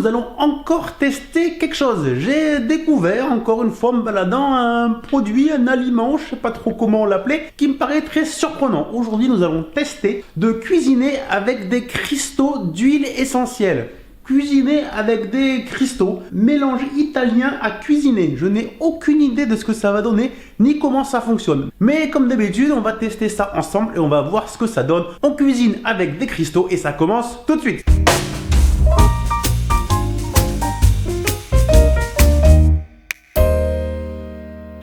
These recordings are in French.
nous allons encore tester quelque chose. J'ai découvert, encore une fois, en me baladant, un produit, un aliment, je sais pas trop comment l'appeler, qui me paraît très surprenant. Aujourd'hui, nous allons tester de cuisiner avec des cristaux d'huile essentielle. Cuisiner avec des cristaux, mélange italien à cuisiner. Je n'ai aucune idée de ce que ça va donner, ni comment ça fonctionne. Mais comme d'habitude, on va tester ça ensemble et on va voir ce que ça donne. On cuisine avec des cristaux et ça commence tout de suite.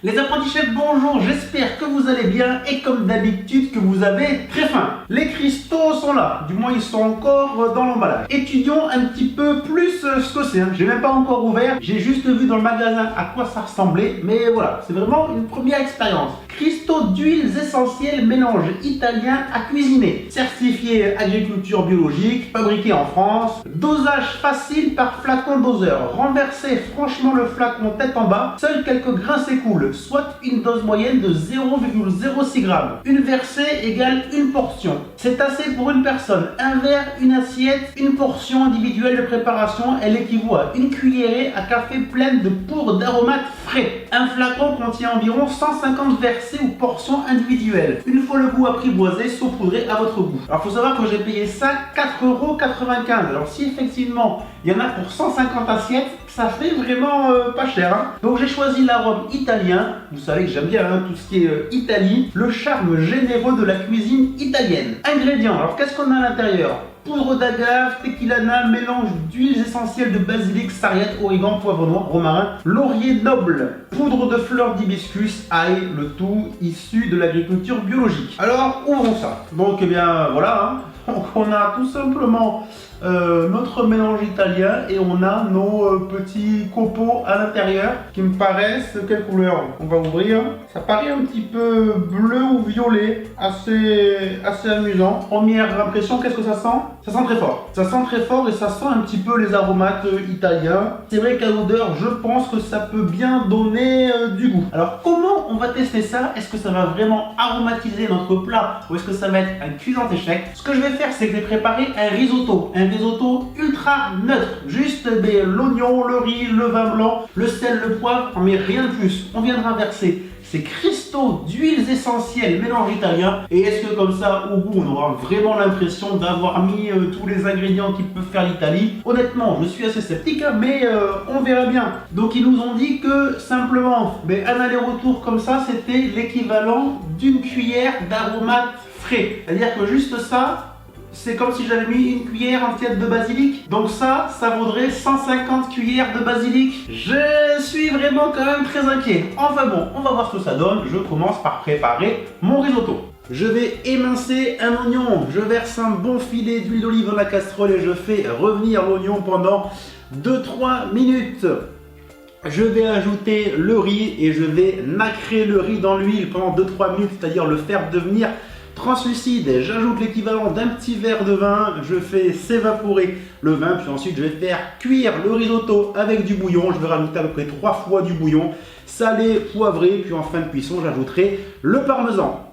Les apprentis chefs, bonjour, j'espère que vous allez bien et comme d'habitude que vous avez très faim. Les cristaux sont là, du moins ils sont encore dans l'emballage. Étudions un petit peu plus ce que c'est, j'ai même pas encore ouvert, j'ai juste vu dans le magasin à quoi ça ressemblait, mais voilà, c'est vraiment une première expérience. Cristaux d'huiles essentielles mélange italien à cuisiner, certifié agriculture biologique, fabriqué en France, dosage facile par flacon doseur, renversez franchement le flacon tête en bas, seuls quelques grains s'écoulent, soit une dose moyenne de 0,06 g. Une versée égale une portion. C'est assez pour une personne. Un verre, une assiette, une portion individuelle de préparation, elle équivaut à une cuillerée à café pleine de poudre d'aromates frais. Un flacon contient environ 150 versées ou portions individuelles. Une fois le goût apprivoisé, saupoudré à votre goût. Alors il faut savoir que j'ai payé ça 4,95 €. Alors si effectivement il y en a pour 150 assiettes, ça fait vraiment pas cher. Hein. Donc j'ai choisi l'arôme italien. Vous savez que j'aime bien tout ce qui est Italie. Le charme généreux de la cuisine italienne. Ingrédients. Alors qu'est-ce qu'on a à l'intérieur? Poudre d'agave, tequilana, mélange d'huiles essentielles de basilic, sarriette, origan, poivre noir, romarin, laurier noble, poudre de fleurs d'hibiscus, ail, le tout issu de l'agriculture biologique. Alors ouvrons ça. Donc eh bien voilà. Hein. Donc on a tout simplement notre mélange italien et on a nos petits copeaux à l'intérieur qui me paraissent, quelle couleur on va ouvrir? Ça paraît un petit peu bleu ou violet, assez amusant. Première impression, qu'est-ce que ça sent? Ça sent très fort. Ça sent très fort et ça sent un petit peu les aromates italiens. C'est vrai qu'à l'odeur, je pense que ça peut bien donner du goût. Alors comment on va tester ça? Est-ce que ça va vraiment aromatiser notre plat ou est-ce que ça va être un cuisant échec? Ce que je vais faire, c'est que je vais préparer un risotto. Un risotto ultra neutre. Juste l'oignon, le riz, le vin blanc, le sel, le poivre, mais rien de plus. On viendra verser ces cristaux d'huiles essentielles mélange italien. Et est-ce que comme ça, au goût, on aura vraiment l'impression d'avoir mis tous les ingrédients qui peuvent faire l'Italie? Honnêtement, je suis assez sceptique, mais on verra bien. Donc ils nous ont dit que simplement, un aller-retour comme ça, c'était l'équivalent d'une cuillère d'aromates frais. C'est-à-dire que juste ça, c'est comme si j'avais mis une cuillère entière de basilic. Donc ça vaudrait 150 cuillères de basilic. Je suis vraiment quand même très inquiet. Enfin bon, on va voir ce que ça donne. Je commence par préparer mon risotto. Je vais émincer un oignon. Je verse un bon filet d'huile d'olive dans la casserole et je fais revenir l'oignon pendant 2-3 minutes. Je vais ajouter le riz et je vais nacrer le riz dans l'huile pendant 2-3 minutes, c'est-à-dire le faire devenir translucide. J'ajoute l'équivalent d'un petit verre de vin, je fais s'évaporer le vin, puis ensuite je vais faire cuire le risotto avec du bouillon. Je vais rajouter à peu près 3 fois du bouillon, salé, poivré, puis en fin de cuisson j'ajouterai le parmesan.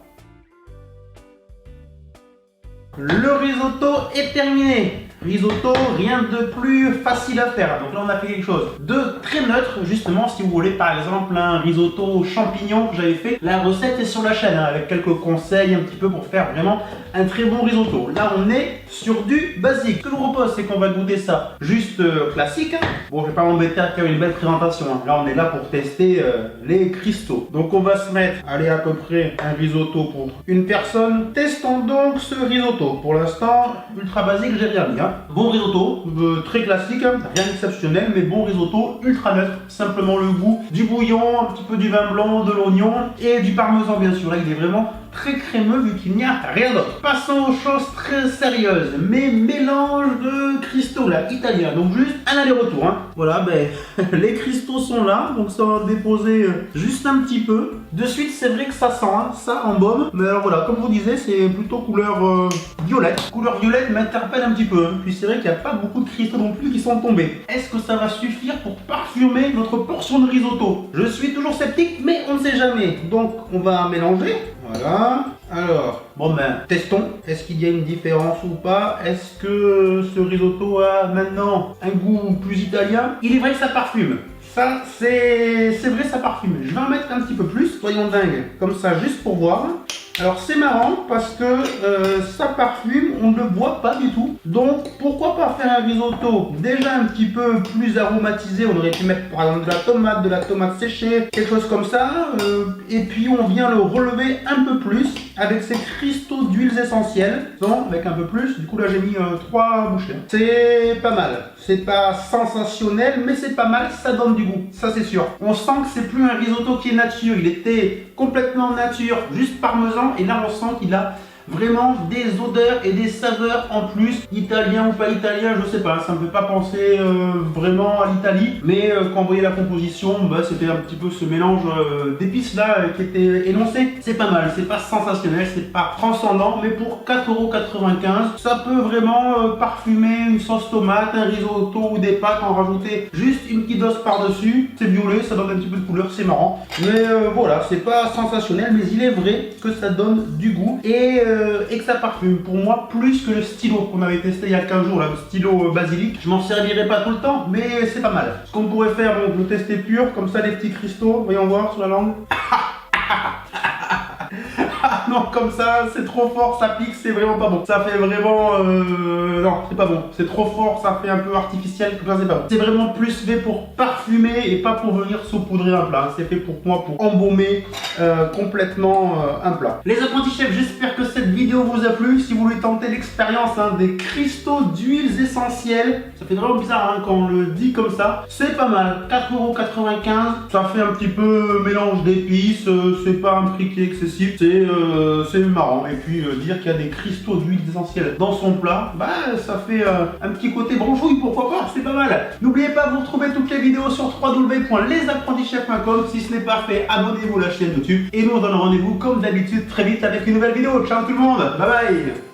Le risotto est terminé. Risotto, rien de plus facile à faire. Donc là on a fait quelque chose de très neutre. Justement, si vous voulez par exemple un risotto champignons que j'avais fait, la recette est sur la chaîne avec quelques conseils un petit peu pour faire vraiment un très bon risotto. Là on est sur du basique. Ce que je vous propose, c'est qu'on va goûter ça juste classique. Bon, je vais pas m'embêter à faire une belle présentation. Là on est là pour tester les cristaux. Donc on va se mettre, allez, à peu près un risotto pour une personne. Testons donc ce risotto. Pour l'instant, ultra basique, j'ai rien mis. Bon risotto, très classique, rien d'exceptionnel, mais bon risotto, ultra neutre, simplement le goût du bouillon, un petit peu du vin blanc, de l'oignon et du parmesan bien sûr. Là il est vraiment très crémeux vu qu'il n'y a rien d'autre. Passons aux choses très sérieuses, mes mélanges de cristaux là, italiens, donc juste un aller-retour. Hein. Voilà, les cristaux sont là, donc ça va déposer juste un petit peu. De suite c'est vrai que ça sent, ça en baume, mais alors voilà, comme vous disiez, c'est plutôt couleur violette. Couleur violette m'interpelle un petit peu, hein. Puis c'est vrai qu'il n'y a pas beaucoup de cristaux non plus qui sont tombés. Est-ce que ça va suffire pour parfumer notre portion de risotto? Je suis toujours sceptique, mais on ne sait jamais. Donc on va mélanger. Voilà. Alors, bon ben, testons. Est-ce qu'il y a une différence ou pas? Est-ce que ce risotto a maintenant un goût plus italien? Il est vrai que ça parfume. Ça, c'est vrai, ça parfume. Je vais en mettre un petit peu plus, soyons dingues, comme ça, juste pour voir. Alors c'est marrant parce que ça parfume, on ne le voit pas du tout. Donc pourquoi pas faire un risotto déjà un petit peu plus aromatisé. On aurait pu mettre par exemple de la tomate séchée, quelque chose comme ça. Et puis on vient le relever un peu plus avec ces cristaux d'huiles essentielles. Non, avec un peu plus. Du coup là j'ai mis 3 bouchées. C'est pas mal. C'est pas sensationnel, mais c'est pas mal. Ça donne du goût. Ça c'est sûr. On sent que c'est plus un risotto qui est nature. Il était complètement nature, juste parmesan. Et là on sent qu'il a vraiment des odeurs et des saveurs en plus, italien ou pas italien, je sais pas, ça me fait pas penser vraiment à l'Italie, mais quand on voyait la composition, bah, c'était un petit peu ce mélange d'épices là qui était énoncé. C'est pas mal, c'est pas sensationnel, c'est pas transcendant, mais pour 4,95 €, ça peut vraiment parfumer une sauce tomate, un risotto ou des pâtes, en rajouter juste une petite dose par dessus. C'est violet, ça donne un petit peu de couleur, c'est marrant, mais voilà, c'est pas sensationnel, mais il est vrai que ça donne du goût et que ça parfume. Pour moi, plus que le stylo qu'on avait testé il y a 15 jours, là, le stylo basilic. Je m'en servirai pas tout le temps, mais c'est pas mal. Ce qu'on pourrait faire, donc le tester pur, comme ça, les petits cristaux, voyons voir sur la langue. Non, comme ça, c'est trop fort, ça pique, c'est vraiment pas bon. Ça fait vraiment... non, c'est pas bon. C'est trop fort, ça fait un peu artificiel, comme ça, c'est pas bon. C'est vraiment plus fait pour parfumer et pas pour venir saupoudrer un plat. C'est fait pour moi, pour embaumer complètement un plat. Les apprentis chefs, j'espère que cette vidéo vous a plu. Si vous voulez tenter l'expérience des cristaux d'huiles essentielles, ça fait vraiment bizarre quand on le dit comme ça. C'est pas mal, 4,95 €. Ça fait un petit peu mélange d'épices, c'est pas un prix qui est excessif. C'est marrant. Et puis dire qu'il y a des cristaux d'huile essentielle dans son plat, bah ça fait un petit côté branchouille, pourquoi pas, c'est pas mal. N'oubliez pas, vous retrouvez toutes les vidéos sur www.lesapprentischefs.com. Si ce n'est pas fait, abonnez-vous à la chaîne YouTube. Et nous on donne rendez-vous comme d'habitude très vite avec une nouvelle vidéo. Ciao tout le monde, bye bye.